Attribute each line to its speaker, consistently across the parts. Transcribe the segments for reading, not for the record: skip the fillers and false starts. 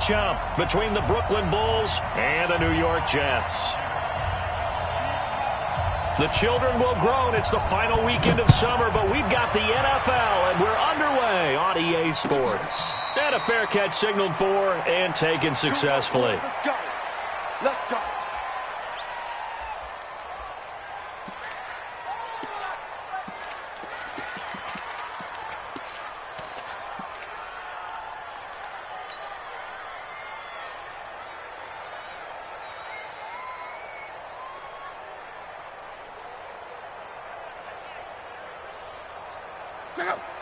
Speaker 1: matchup between the Brooklyn Bulls and the New York Jets. The children will groan. It's the final weekend of summer, but we've got the NFL, and we're underway on EA Sports. And a fair catch signaled for and taken successfully.
Speaker 2: Let's go. Let's go.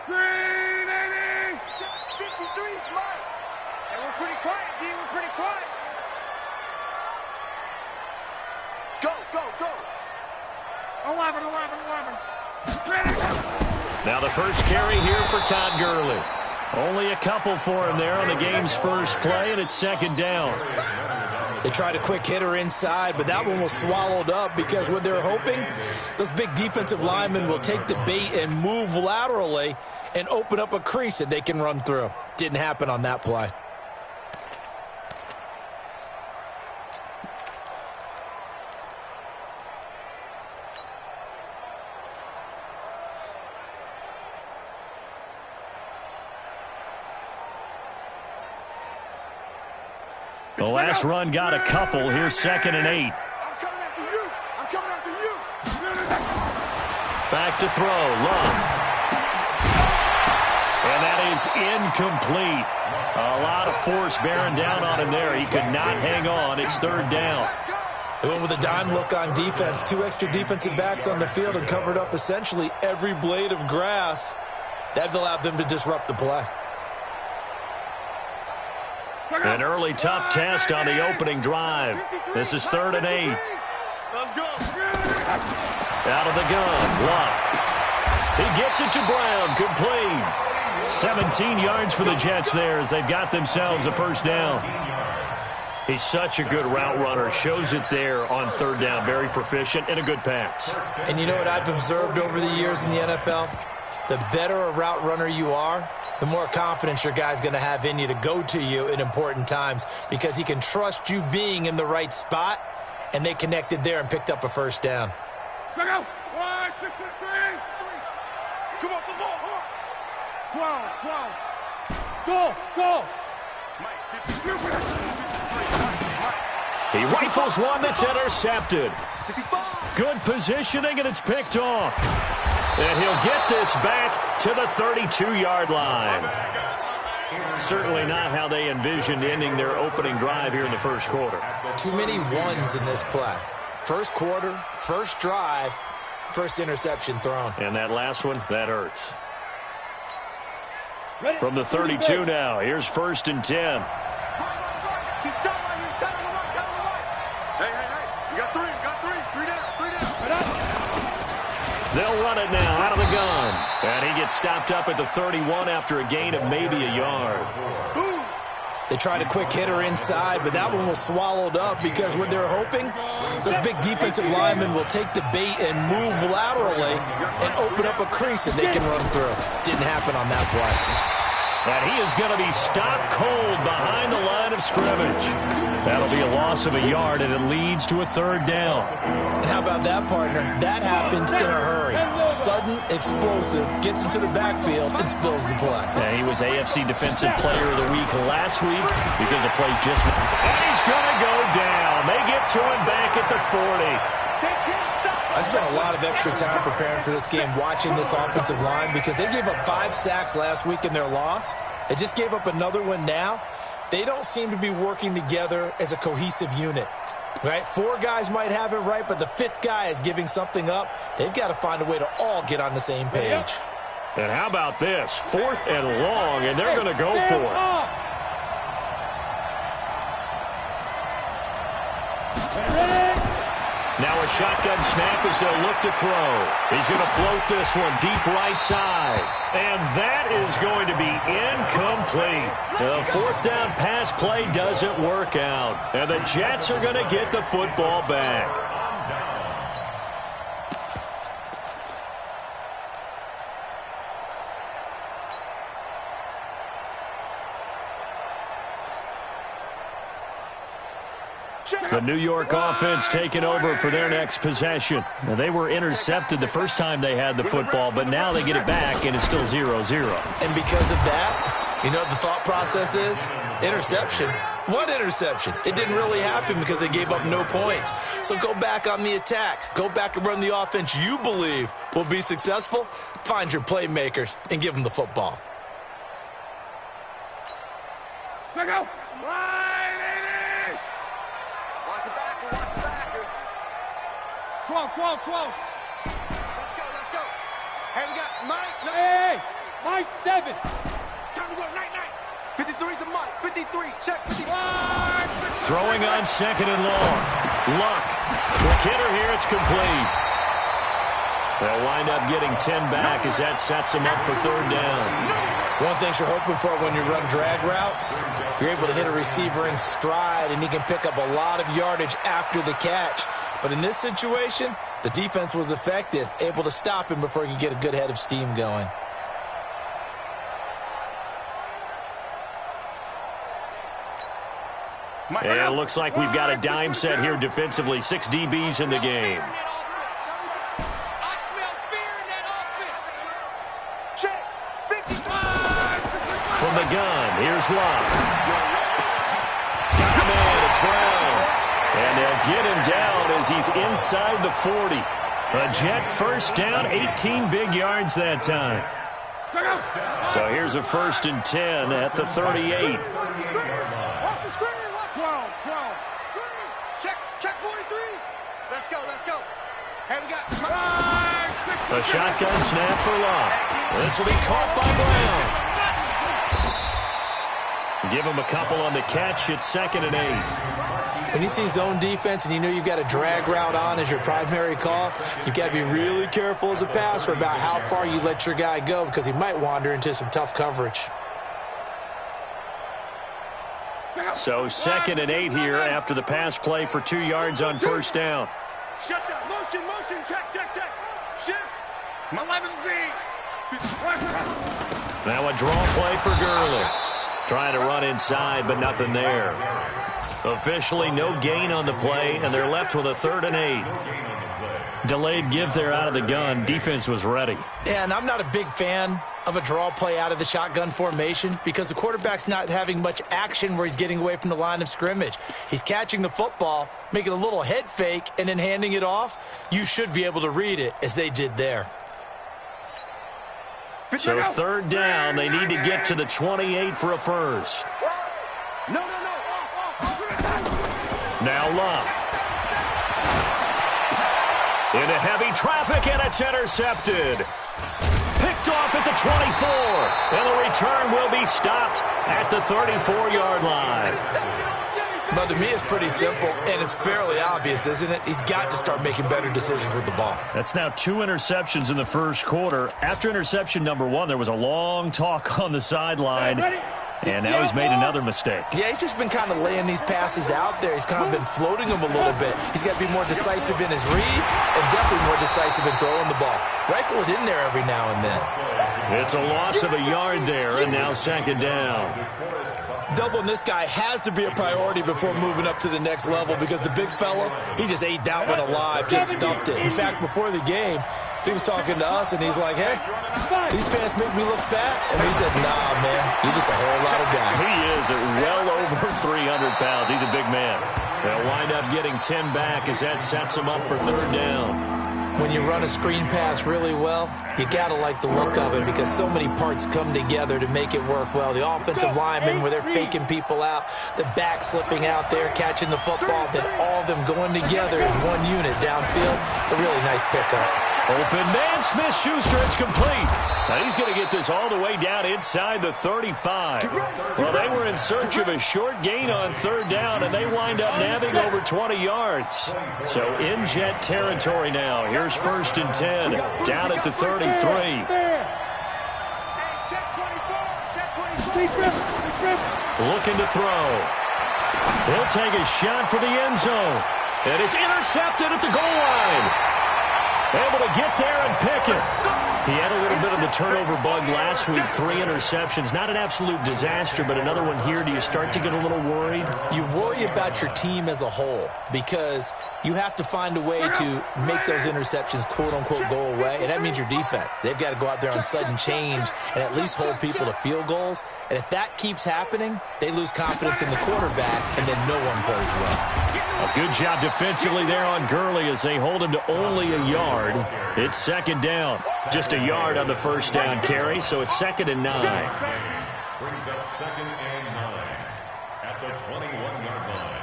Speaker 2: Green 80! 53 is mine. And we're pretty quiet, D. We're pretty quiet. Go, go, go. 11.
Speaker 1: Now the first carry here for Todd Gurley. Only a couple for him there on the game's first play, and it's second down.
Speaker 3: They tried a quick hitter inside, but that one was swallowed up because what they're hoping, those big defensive linemen will take the bait and move laterally and open up a crease that they can run through. Didn't happen on that play.
Speaker 1: The last run got a couple. Here's 2nd and 8.
Speaker 2: I'm coming after you. I'm coming after you.
Speaker 1: Back to throw. Love. And that is incomplete. A lot of force bearing down on him there. He could not hang on. It's 3rd down.
Speaker 3: They went with a dime look on defense. 2 extra defensive backs on the field and covered up essentially every blade of grass. That allowed them to disrupt the play.
Speaker 1: An early tough test on the opening drive. This is 3rd and 8.
Speaker 2: Let's go.
Speaker 1: Out of the gun. Luck. He gets it to Brown. Complete. 17 yards for the Jets there as they've got themselves a first down. He's such a good route runner. Shows it there on 3rd down. Very proficient and a good pass.
Speaker 3: And you know what I've observed over the years in the NFL? The better a route runner you are, the more confidence your guy's going to have in you to go to you in important times because he can trust you being in the right spot, and they connected there and picked up a first down.
Speaker 2: Check out. 1, 2, 3. Come on, the ball. 12. Go.
Speaker 1: He rifles one that's intercepted. Good positioning, and it's picked off. And he'll get this back to the 32-yard line. Certainly not how they envisioned ending their opening drive here in the first quarter.
Speaker 3: Too many ones in this play. First quarter, first drive, first interception thrown.
Speaker 1: And that last one, that hurts. From the 32 now, here's 1st and 10.
Speaker 2: Hey. You got 3. Three down.
Speaker 1: They'll run it now out of the gun. And he gets stopped up at the 31 after a gain of maybe a yard.
Speaker 3: They tried a quick hitter inside, but that one was swallowed up because what they're hoping, those big defensive linemen will take the bait and move laterally and open up a crease that they can run through. Didn't happen on that play.
Speaker 1: And he is going to be stopped cold behind the line of scrimmage. That'll be a loss of a yard, and it leads to a 3rd down.
Speaker 3: And how about that, partner? That happened in a hurry. Sudden, explosive, gets into the backfield, and spills the play.
Speaker 1: And he was AFC Defensive Player of the Week last week because of plays just like. And he's going to go down. They get to him back at the 40.
Speaker 3: I spent a lot of extra time preparing for this game, watching this offensive line, because they gave up 5 sacks last week in their loss. They just gave up another one now. They don't seem to be working together as a cohesive unit, right? 4 guys might have it right, but the 5th guy is giving something up. They've got to find a way to all get on the same page.
Speaker 1: And how about this? 4th and long, and they're going to go for it. Now a shotgun snap as they'll look to throw. He's going to float this one deep right side. And that is going to be incomplete. The 4th down pass play doesn't work out. And the Jets are going to get the football back. The New York offense taking over for their next possession. Now, they were intercepted the first time they had the football, but now they get it back, and it's still 0-0.
Speaker 3: And because of that, you know what the thought process is? Interception. What interception? It didn't really happen because they gave up no points. So go back on the attack. Go back and run the offense you believe will be successful. Find your playmakers and give them the football.
Speaker 2: Check out. Watch the backer, watch the backer. 12. Let's go. Hey, we got Mike. No.
Speaker 4: Hey, my 7.
Speaker 2: Time to go, night. 53's the Mike. 53, check 53.
Speaker 1: Throwing on 2nd and long. Luck. Quick hitter here, it's complete. They'll wind up getting 10 back as that sets them up for 3rd down.
Speaker 3: One thing you're hoping for when you run drag routes, you're able to hit a receiver in stride, and he can pick up a lot of yardage after the catch. But in this situation, the defense was effective, able to stop him before he could get a good head of steam going.
Speaker 1: And it looks like we've got a dime set here defensively. 6 DBs in the game. From the gun, here's Love. Got a man, it's Brown. And they'll get him down as he's inside the 40. A Jet first down, 18 big yards that time. So here's a 1st and 10 at the 38.
Speaker 2: Check 43. Let's go. Hey, we got
Speaker 1: a shotgun snap for Love. This will be caught by Brown. Give him a couple on the catch. It's 2nd and 8.
Speaker 3: When you see zone defense and you know you've got a drag route on as your primary call, you've got to be really careful as a passer about how far you let your guy go because he might wander into some tough coverage.
Speaker 1: So 2nd and 8 here after the pass play for 2 yards on 1st down.
Speaker 2: Shut down. Motion. Check. Shift. 11B.
Speaker 1: Now a draw play for Gurley. Trying to run inside, but nothing there. Officially no gain on the play, and they're left with a 3rd and 8. Delayed give there out of the gun. Defense was ready.
Speaker 3: Yeah, and I'm not a big fan of a draw play out of the shotgun formation because the quarterback's not having much action where he's getting away from the line of scrimmage. He's catching the football, making a little head fake, and then handing it off. You should be able to read it as they did there.
Speaker 1: So 3rd down, they need to get to the 28 for a first.
Speaker 2: No.
Speaker 1: Now Love. Into heavy traffic, and it's intercepted. Picked off at the 24. And the return will be stopped at the 34-yard line.
Speaker 3: But to me, it's pretty simple, and it's fairly obvious, isn't it? He's got to start making better decisions with the ball.
Speaker 1: That's now 2 interceptions in the first quarter. After interception number 1, there was a long talk on the sideline, and now he's made another mistake.
Speaker 3: Yeah, he's just been kind of laying these passes out there. He's kind of been floating them a little bit. He's got to be more decisive in his reads and definitely more decisive in throwing the ball. Rifle it in there every now and then.
Speaker 1: It's a loss of a yard there, and now 2nd down.
Speaker 3: Doubling this guy has to be a priority before moving up to the next level because the big fella, he just ate that one alive, just stuffed it. In fact, before the game, he was talking to us, and he's like, hey, these pants make me look fat. And we said, nah, man, you're just a whole lot of guy.
Speaker 1: He is at well over 300 pounds. He's a big man. They'll wind up getting 10 back as that sets him up for 3rd down.
Speaker 3: When you run a screen pass really well, you got to like the look of it because so many parts come together to make it work well. The offensive linemen, where they're faking people out, the back slipping out there, catching the football, then all of them going together as one unit downfield. A really nice pickup.
Speaker 1: Open man, Smith-Schuster, it's complete. Now he's going to get this all the way down inside the 35. Well, they were in search of a short gain on 3rd down, and they wind up nabbing over 20 yards. So in Jet territory now. Here's 1st and 10, down at the 33. Looking to throw. He'll take a shot for the end zone. And it's intercepted at the goal line. Able to get there and pick it. He had a little bit of the turnover bug last week, 3 interceptions. Not an absolute disaster, but another one here. Do you start to get a little worried?
Speaker 3: You worry about your team as a whole because you have to find a way to make those interceptions, quote-unquote, go away, and that means your defense. They've got to go out there on sudden change and at least hold people to field goals. And if that keeps happening, they lose confidence in the quarterback, and then no one plays well.
Speaker 1: A good job defensively there on Gurley as they hold him to only a yard. It's second down. Just a yard on the first down carry, so it's 2nd and 9.
Speaker 5: Brings up 2nd and 9 at the 21-yard line.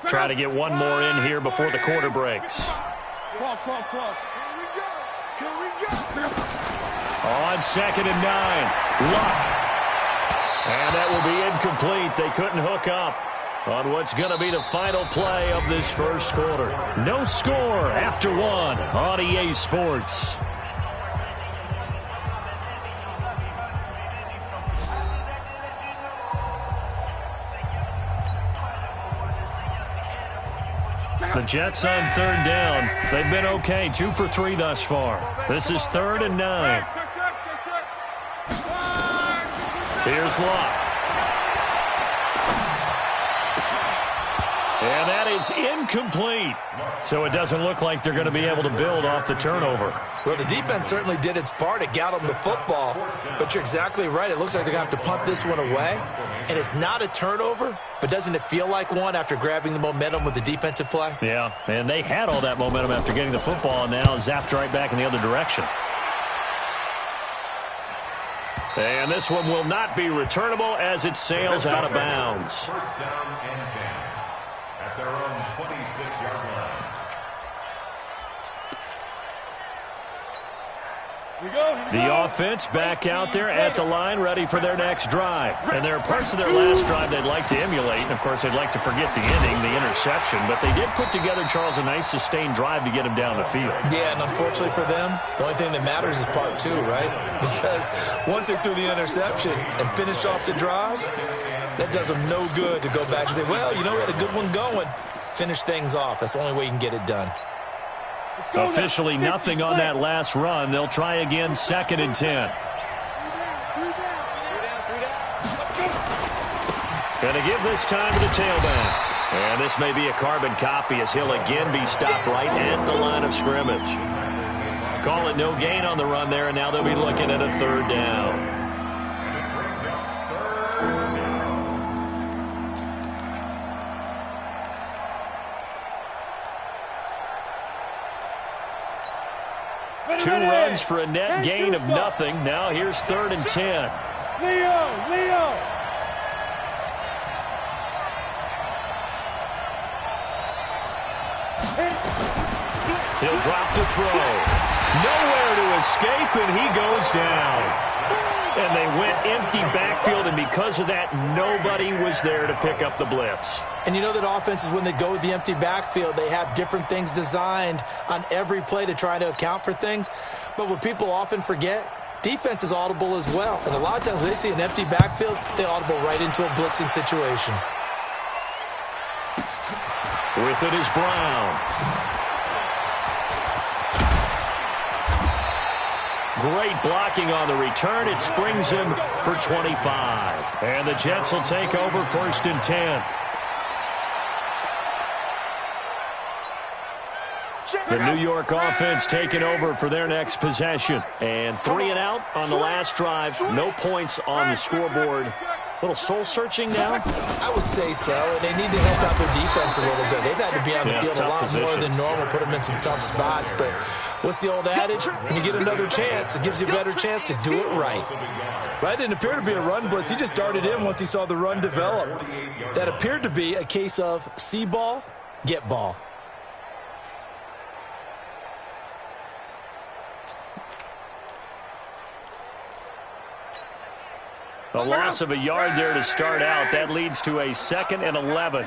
Speaker 1: Try to get one more in here before the quarter breaks.
Speaker 2: Here we go.
Speaker 1: On 2nd and 9, Luck. And that will be incomplete. They couldn't hook up on what's going to be the final play of this first quarter. No score after 1 on EA Sports. The Jets on 3rd down. They've been okay, 2 for 3 thus far. This is 3rd and 9. Here's Luck. And that is incomplete. So it doesn't look like they're going to be able to build off the turnover.
Speaker 3: Well, the defense certainly did its part. It got them the football. But you're exactly right. It looks like they're going to have to punt this one away. And it's not a turnover, but doesn't it feel like one after grabbing the momentum with the defensive play?
Speaker 1: Yeah, and they had all that momentum after getting the football and now zapped right back in the other direction. And this one will not be returnable as it sails out of bounds.
Speaker 5: First down and 10 at their own 26-yard line.
Speaker 1: The offense back out there at the line, ready for their next drive. And there are parts of their last drive they'd like to emulate. And, of course, they'd like to forget the inning, the interception. But they did put together, Charles, a nice sustained drive to get him down the field.
Speaker 3: Yeah, and unfortunately for them, the only thing that matters is part 2, right? Because once they threw the interception and finished off the drive, that does them no good to go back and say, well, you know, we had a good one going. Finish things off. That's the only way you can get it done.
Speaker 1: Officially nothing on that last run. They'll try again, 2nd and 10. Going to give this time to the tailback. And this may be a carbon copy as he'll again be stopped right at the line of scrimmage. Call it no gain on the run there, and now they'll be looking at a 3rd down. Two runs for a net gain of nothing. Now here's 3rd and 10.
Speaker 4: Leo!
Speaker 1: He'll drop to throw. Nowhere to escape, and he goes down. And they went empty backfield, and because of that, nobody was there to pick up the blitz.
Speaker 3: And you know that offenses, when they go with the empty backfield, they have different things designed on every play to try to account for things. But what people often forget, defense is audible as well. And a lot of times when they see an empty backfield, they audible right into a blitzing situation.
Speaker 1: With it is Brown. Great blocking on the return. It springs him for 25. And the Jets will take over 1st and 10. The New York offense taking over for their next possession. And 3 and out on the last drive. No points on the scoreboard. A little soul-searching now?
Speaker 3: I would say so. And they need to help out their defense a little bit. They've had to be on the field a lot more than normal, put them in some tough spots. But what's the old adage? When you get another chance, it gives you a better chance to do it right. That didn't appear to be a run blitz. He just darted in once he saw the run develop. That appeared to be a case of see ball, get ball.
Speaker 1: A loss of a yard there to start out. That leads to a 2nd and 11.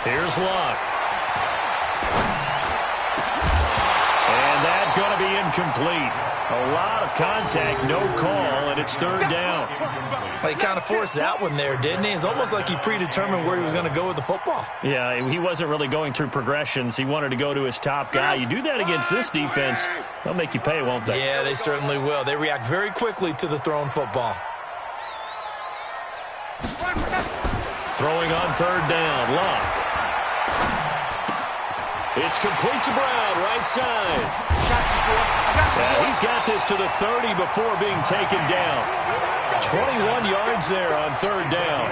Speaker 1: Here's Luck. And that's going to be incomplete. A lot of contact, no call, and it's third down.
Speaker 3: Well, he kind of forced that one there, didn't he? It's almost like he predetermined where he was going to go with the football.
Speaker 1: Yeah, he wasn't really going through progressions. He wanted to go to his top guy. You do that against this defense, they'll make you pay, won't they?
Speaker 3: Yeah, they certainly will. They react very quickly to the thrown football.
Speaker 1: Throwing on third down, Luck. It's complete to Brown, right side. Yeah, he's got this to the 30 before being taken down. 21 yards there on third down.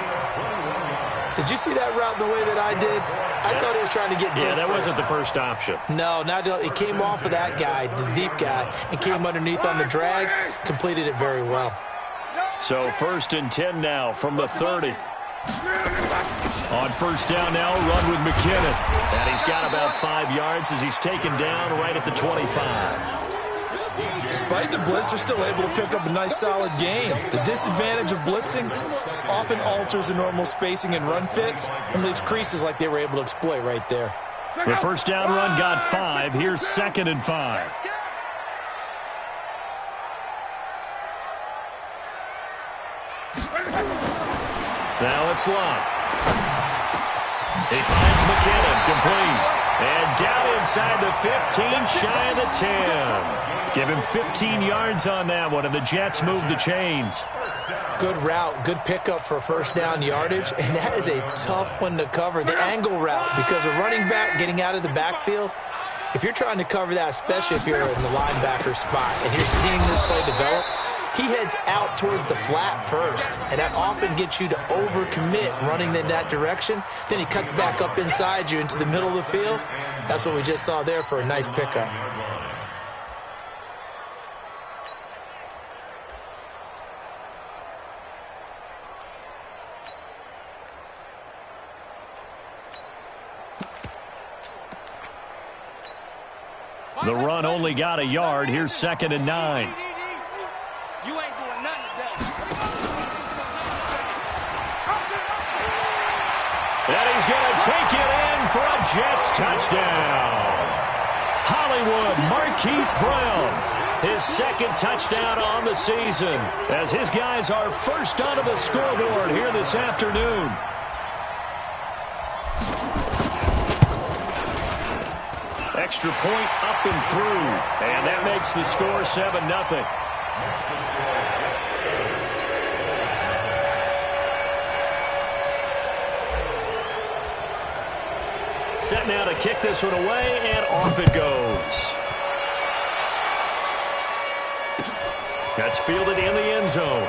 Speaker 3: Did you see that route the way that I did? I thought he was trying to get deep.
Speaker 1: Yeah, that
Speaker 3: first.
Speaker 1: wasn't the first option.
Speaker 3: No, it came off of that guy, the deep guy, and came underneath on the drag, completed it very well.
Speaker 1: So first and 10 now from the 30. On first down now, run with McKinnon. And he's got about 5 yards as he's taken down right at the 25.
Speaker 3: Despite the blitz, they're still able to pick up a nice, solid gain. The disadvantage of blitzing often alters the normal spacing and run fits and leaves creases like they were able to exploit right there.
Speaker 1: The first down run got 5. Here's 2nd and 5. Now it's Luck. He finds McKinnon, complete. And down inside the 15, shy of the 10. Give him 15 yards on that one, and the Jets move the chains.
Speaker 3: Good route, good pickup for first down yardage, and that is a tough one to cover, the angle route, because a running back getting out of the backfield, if you're trying to cover that, especially if you're in the linebacker spot, and you're seeing this play develop, he heads out towards the flat first, and that often gets you to overcommit running in that direction. Then he cuts back up inside you into the middle of the field. That's what we just saw there for a nice pickup.
Speaker 1: The run only got a yard. Here's 2nd and 9.
Speaker 2: You ain't doing nothing today.
Speaker 1: And he's going to take it in for a Jets touchdown. Hollywood Marquise Brown, his 2nd touchdown on the season, as his guys are first onto the scoreboard here this afternoon. Extra point up and through, and that makes the score 7-0. Set now to kick this one away, and off it goes. That's fielded in the end zone.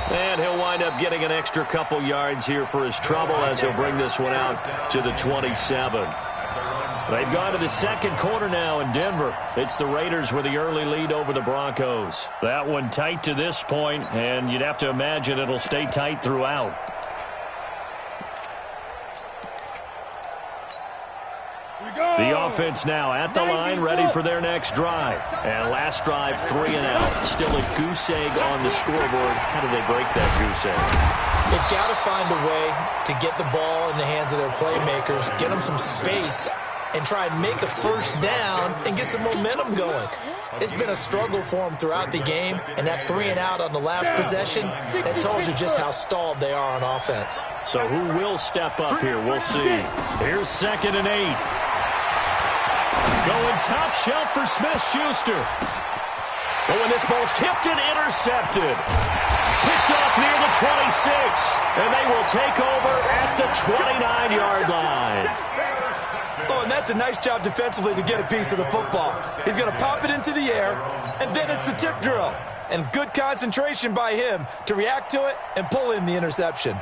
Speaker 1: And he'll wind up getting an extra couple yards here for his trouble as he'll bring this one out to the 27. They've gone to the second quarter now in Denver. It's the Raiders with the early lead over the Broncos. That one tight to this point, and you'd have to imagine it'll stay tight throughout. The offense now at the line, ready for their next drive. And last drive, 3 and out. Still a goose egg on the scoreboard. How do they break that goose egg?
Speaker 3: They've got to find a way to get the ball in the hands of their playmakers, get them some space, and try and make a first down and get some momentum going. It's been a struggle for them throughout the game, and that 3 and out on the last possession, that told you just how stalled they are on offense.
Speaker 1: So who will step up here? We'll see. Here's 2nd and 8. Going top shelf for Smith-Schuster. Oh, and this ball's tipped and intercepted. Picked off near the 26. And they will take over at the 29-yard line.
Speaker 3: Oh, and that's a nice job defensively to get a piece of the football. He's going to pop it into the air, and then it's the tip drill. And good concentration by him to react to it and pull in the interception.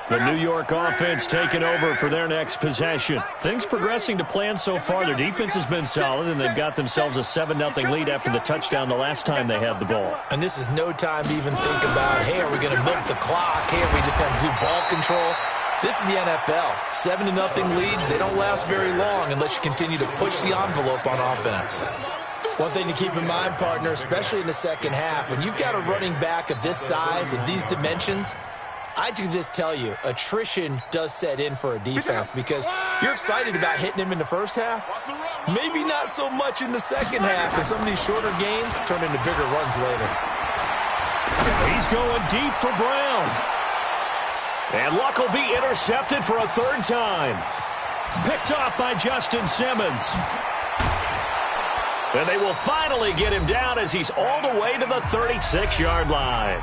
Speaker 1: The New York offense taking over for their next possession. Things progressing to plan so far. Their defense has been solid, and they've got themselves a 7-0 lead after the touchdown the last time they had the ball.
Speaker 3: And this is no time to even think about, hey, are we going to milk the clock? Hey, are we just going to do ball control? This is the NFL. 7-0 leads, they don't last very long unless you continue to push the envelope on offense. One thing to keep in mind, partner, especially in the second half, when you've got a running back of this size, of these dimensions, I can just tell you, attrition does set in for a defense because you're excited about hitting him in the first half, Maybe not so much in the second half, and some of these shorter gains turn into bigger runs later.
Speaker 1: He's going deep for Brown. And Luck will be intercepted for a third time. Picked off by Justin Simmons. And they will finally get him down as he's all the way to the 36-yard line.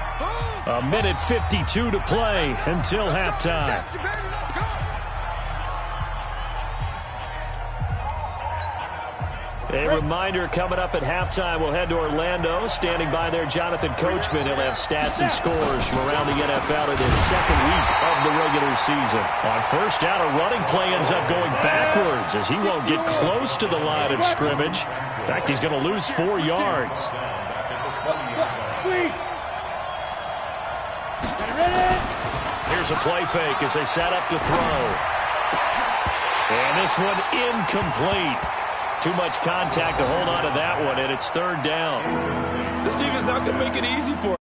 Speaker 1: A minute 52 to play until halftime. A reminder coming up at halftime, we'll head to Orlando. Standing by there, Jonathan Coachman. He'll have stats and scores from around the NFL in his second week of the regular season. On first down, a running play ends up going backwards as he won't get close to the line of scrimmage. In fact, he's going to lose 4 yards. Here's a play fake as they set up to throw. And this one incomplete. Too much contact to hold on to that one, and it's third down.
Speaker 3: This defense is not going to make it easy for him.